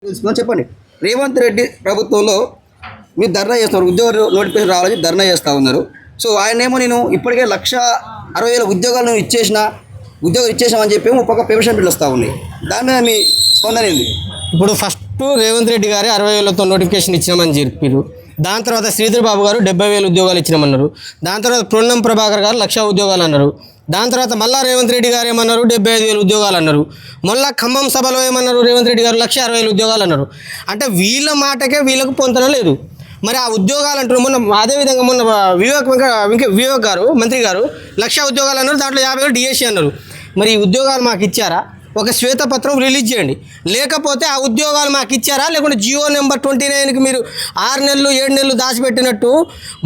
చెప్పండి. రేవంత్ రెడ్డి ప్రభుత్వంలో మీరు ధర్నా చేస్తున్నారు, ఉద్యోగ నోటిఫికేషన్ రావాలని ధర్నా చేస్తూ ఉన్నారు. సో ఆయనేమో నేను ఇప్పటికే 1,60,000 ఉద్యోగాలను ఉద్యోగాలు ఇచ్చేసామని చెప్పి పక్క పెన్షన్ బిల్లు వస్తూ ఉన్నాయి. దాని మీద మీ స్పందన ఏంది? ఇప్పుడు ఫస్ట్ రేవంత్ రెడ్డి గారు 60,000తో నోటిఫికేషన్ ఇచ్చినామని చెప్పారు. దాని తర్వాత శ్రీధర్ బాబు గారు 70,000 ఉద్యోగాలు ఇచ్చినామన్నారు. దాని తర్వాత పొన్నం ప్రభాకర్ గారు 1,00,000 ఉద్యోగాలు అన్నారు. దాని తర్వాత మళ్ళా రేవంత్ రెడ్డి గారు ఏమన్నారు, 75,000 ఉద్యోగాలు అన్నారు. మళ్ళా ఖమ్మం సభలో ఏమన్నారు, రేవంత్ రెడ్డి గారు 1,60,000 ఉద్యోగాలు అన్నారు. అంటే వీళ్ళ మాటకే వీళ్ళకు పొంతన లేదు. మరి ఆ ఉద్యోగాలు అంటారు. అదేవిధంగా మొన్న వివేక్ గారు మంత్రి గారు 1,00,000 ఉద్యోగాలు అన్నారు. దాంట్లో 50,000 డిఎస్సీ అన్నారు. మరి ఈ ఉద్యోగాలు మాకు ఇచ్చారా? ఒక శ్వేతపత్రం రిలీజ్ చేయండి. లేకపోతే ఆ ఉద్యోగాలు మాకు ఇచ్చారా, లేకుంటే జియో నెంబర్ 29కి మీరు 6 నెలలు 7 నెలలు దాచిపెట్టినట్టు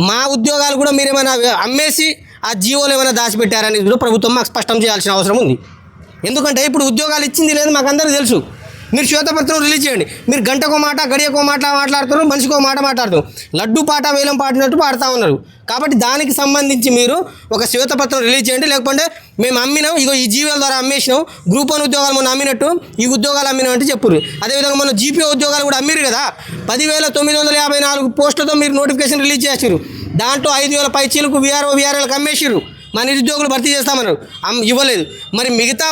మా ఉద్యోగాలు కూడా మీరు ఏమైనా అమ్మేసి ఆ జియోలు ఏమైనా దాచిపెట్టారని కూడా ప్రభుత్వం మాకు స్పష్టం చేయాల్సిన అవసరం ఉంది. ఎందుకంటే ఇప్పుడు ఉద్యోగాలు ఇచ్చింది లేదు మాకు అందరికీ తెలుసు. మీరు శ్వేతపత్రం రిలీజ్ చేయండి. మీరు గంటకో మాట గడియకో మాట మాట్లాడుతున్నారు, మనిషికో మాట మాట్లాడుతున్నారు. లడ్డు పాట వేలం పాడినట్టు పాడుతూ ఉన్నారు. కాబట్టి దానికి సంబంధించి మీరు ఒక శ్వేతపత్రం రిలీజ్ చేయండి. లేకపోతే మేము అమ్మినాం, ఇగో ఈ జీవోల ద్వారా అమ్మేసినాం, గ్రూప్ 1 ఉద్యోగాలు మొన్న అమ్మినట్టు ఈ ఉద్యోగాలు అమ్మినాం అంటే చెప్పురు. అదేవిధంగా మన జీపీఓ ఉద్యోగాలు కూడా అమ్మిరు కదా. 10,954 పోస్టులతో మీరు నోటిఫికేషన్ రిలీజ్ చేసారు. దాంట్లో 5,000 పైచీలకు వీఆర్ఎల్కి అమ్మేసారు. మా నిరుద్యోగులు భర్తీ చేస్తామన్నారు, ఇవ్వలేదు. మరి మిగతా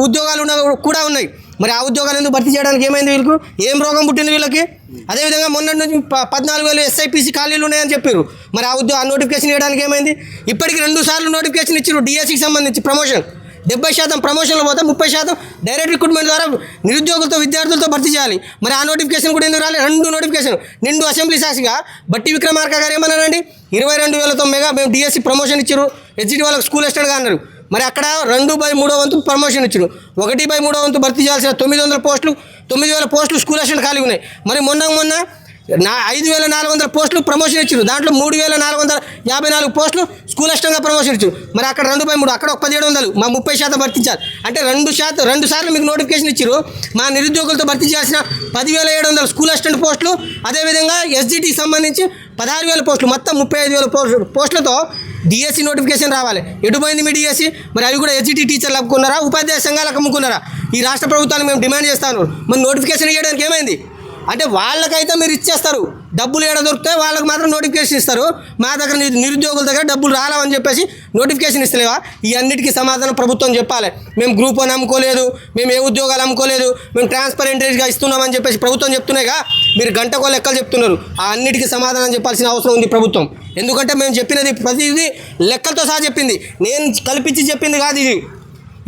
ఉద్యోగాలు కూడా ఉన్నాయి. మరి ఆ ఉద్యోగాలు ఎందుకు భర్తీ చేయడానికి ఏమైంది? వీళ్ళకు ఏం రోగం పుట్టింది వీళ్ళకి? అదేవిధంగా మొన్నటి నుంచి 14,000 ఎస్ఐపిసి ఖాళీలు ఉన్నాయని చెప్పారు. మరి ఆ నోటిఫికేషన్ ఇవ్వడానికి ఏమైంది? ఇప్పటికి 2 సార్లు నోటిఫికేషన్ ఇచ్చారు. డిఎస్సికి సంబంధించి ప్రమోషన్ 70% ప్రమోషన్లో పోతే 30% డైరెక్ట్ రిక్రూట్మెంట్ ద్వారా నిరుద్యోగులతో విద్యార్థులతో భర్తీ చేయాలి. మరి ఆ నోటిఫికేషన్ కూడా ఎందుకు రాలేదు? 2 నోటిఫికేషన్ నిండు అసెంబ్లీ సాక్షిగా బట్టి విక్రమార్క గారు ఏమన్నారండి, 22,000తో మేము డిఎస్సి ప్రమోషన్ ఇచ్చారు. హెచ్జిటి వాళ్ళకి స్కూల్ అసిస్టెంట్గా అన్నారు. మరి అక్కడ 2/3 వంతు ప్రమోషన్ ఇచ్చారు. 1/3 వంతు భర్తీ చేయాల్సిన 900 పోస్టులు 9,000 పోస్టులు స్కూల్ అసిస్టెంట్ ఖాళీ ఉన్నాయి. మరి మొన్న 5,400 పోస్టులు ప్రమోషన్ ఇచ్చారు. దాంట్లో 3,454 పోస్టులు స్కూల్ అసిస్టెంట్గా ప్రమోషన్ ఇచ్చారు. మరి అక్కడ 2/3, అక్కడ 1,700, మా 30% భర్తించారు. అంటే 2 సార్లు మీకు నోటిఫికేషన్ ఇచ్చారు. మా నిరుద్యోగులతో భర్తీ చేయాల్సిన 10,700 స్కూల్ అసిస్టెంట్ పోస్టులు, అదేవిధంగా ఎస్జిటికి సంబంధించి 16,000 పోస్టులు, మొత్తం 35,000 పోస్టులతో డిఎస్సి నోటిఫికేషన్ రావాలి. ఎటుపోయింది మీ డిఎస్సి? మరి అవి కూడా ఎస్జిటి టీచర్లు అమ్ముకున్నారా, ఉపాధ్యాయ సంఘాలకు అమ్ముకున్నారా? ఈ రాష్ట్ర ప్రభుత్వాన్ని మేము డిమాండ్ చేస్తాను. మరి నోటిఫికేషన్ ఇవ్వడానికి ఏమైంది? అంటే వాళ్ళకైతే మీరు ఇచ్చేస్తారు, డబ్బులు ఏడ దొరికితే వాళ్ళకి మాత్రం నోటిఫికేషన్ ఇస్తారు. మా దగ్గర నిరుద్యోగుల దగ్గర డబ్బులు రాలేవని చెప్పేసి నోటిఫికేషన్ ఇస్తలేవా? ఈ అన్నిటికీ సమాధానం ప్రభుత్వం చెప్పాలి. మేము గ్రూప్ 1 అమ్ముకోలేదు, మేము ఏ ఉద్యోగాలు అమ్ముకోలేదు, మేము ట్రాన్స్పరెంట్గా ఇస్తున్నామని చెప్పేసి ప్రభుత్వం చెప్తున్నాయిగా. మీరు గంటకో లెక్కలు చెప్తున్నారు. ఆ అన్నిటికీ సమాధానం చెప్పాల్సిన అవసరం ఉంది ప్రభుత్వం. ఎందుకంటే మేము చెప్పినది ప్రతిదీ లెక్కలతో సహా చెప్పింది, నేను కల్పించి చెప్పింది కాదు ఇది.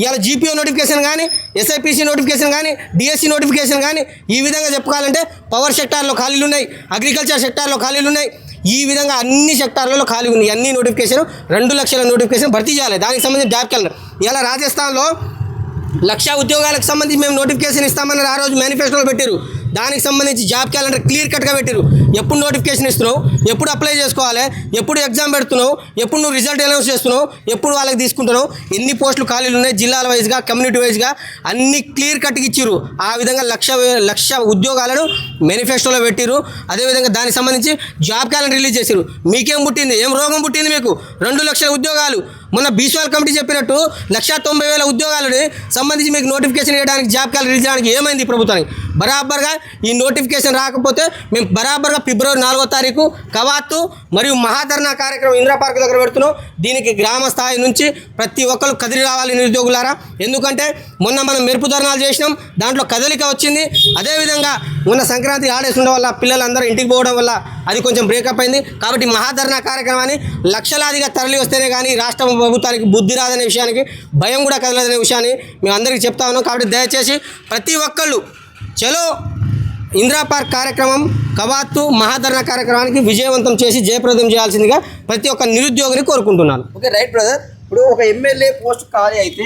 ఇవాళ జీపీఓ నోటిఫికేషన్ కానీ, ఎస్ఐపిసి నోటిఫికేషన్ కానీ, డిఎస్సి నోటిఫికేషన్ కానీ, ఈ విధంగా చెప్పుకోవాలంటే పవర్ సెక్టార్లో ఖాళీలు ఉన్నాయి, అగ్రికల్చర్ సెక్టార్లో ఖాళీలు ఉన్నాయి. ఈ విధంగా అన్ని సెక్టార్లలో ఖాళీ ఉన్నాయి. అన్ని నోటిఫికేషన్ 2 లక్షల నోటిఫికేషన్ భర్తీ చేయాలి. దానికి సంబంధించి జాబ్ క్యాలెండర్ ఇలా రాజస్థాన్లో 1,00,000 ఉద్యోగాలకు సంబంధించి మేము నోటిఫికేషన్ ఇస్తామని ఆ రోజు మేనిఫెస్టోలో పెట్టారు. దానికి సంబంధించి జాబ్ క్యాలెండర్ క్లియర్ కట్గా పెట్టారు. ఎప్పుడు నోటిఫికేషన్ ఇస్తున్నావు, ఎప్పుడు అప్లై చేసుకోవాలి, ఎప్పుడు ఎగ్జామ్ పెడుతున్నావు, ఎప్పుడు నువ్వు రిజల్ట్ అనౌన్స్ చేస్తున్నావు, ఎప్పుడు వాళ్ళకి తీసుకుంటున్నావు, ఎన్ని పోస్టులు ఖాళీలు ఉన్నాయి, జిల్లాల వైజ్గా కమ్యూనిటీ వైజ్గా అన్ని క్లియర్ కట్గా ఇచ్చారు. ఆ విధంగా 1,00,000 ఉద్యోగాలను మేనిఫెస్టోలో పెట్టారు. అదేవిధంగా దానికి సంబంధించి జాబ్ క్యాలెండర్ రిలీజ్ చేశారు. మీకేం పుట్టింది? ఏం రోగం పుట్టింది మీకు? 2 లక్షల ఉద్యోగాలు మొన్న బీసీఆర్ కమిటీ చెప్పినట్టు 1,90,000 ఉద్యోగాలని సంబంధించి మీకు నోటిఫికేషన్ ఇవ్వడానికి, జాబ్ క్యాలెండర్ రిలీజ్ చేయడానికి ఏమైంది ప్రభుత్వానికి? బరాబర్గా ఈ నోటిఫికేషన్ రాకపోతే మేము బరాబర్గా ఫిబ్రవరి 4వ తారీఖు కవాతు మరియు మహాధర్నా కార్యక్రమం ఇందిరా పార్క్ దగ్గర పెడుతున్నాం. దీనికి గ్రామ స్థాయి నుంచి ప్రతి ఒక్కరు కదిలి రావాలి నిరుద్యోగులారా. ఎందుకంటే మొన్న మనం మెరుపు ధర్నాలు చేసినాం, దాంట్లో కదలిక వచ్చింది. అదేవిధంగా మొన్న సంక్రాంతి హాలిడేస్ ఉండడం వల్ల పిల్లలందరూ ఇంటికి పోవడం వల్ల అది కొంచెం బ్రేకప్ అయింది. కాబట్టి మహాధర్నా కార్యక్రమాన్ని లక్షలాదిగా తరలి వస్తేనే కానీ రాష్ట్ర ప్రభుత్వానికి బుద్ధి రాదనే విషయానికి, భయం కూడా కదలదనే విషయాన్ని మేము అందరికీ చెప్తా ఉన్నాం. కాబట్టి దయచేసి ప్రతి ఒక్కళ్ళు చలో ఇందిరా పార్క్ కార్యక్రమం, కవాతు మహాధర్నా కార్యక్రమానికి విజయవంతం చేసి జయప్రదం చేయాల్సిందిగా ప్రతి ఒక్క నిరుద్యోగిని కోరుకుంటున్నాను. Okay, right brother. ఇప్పుడు ఒక ఎమ్మెల్యే పోస్ట్ ఖాళీ అయితే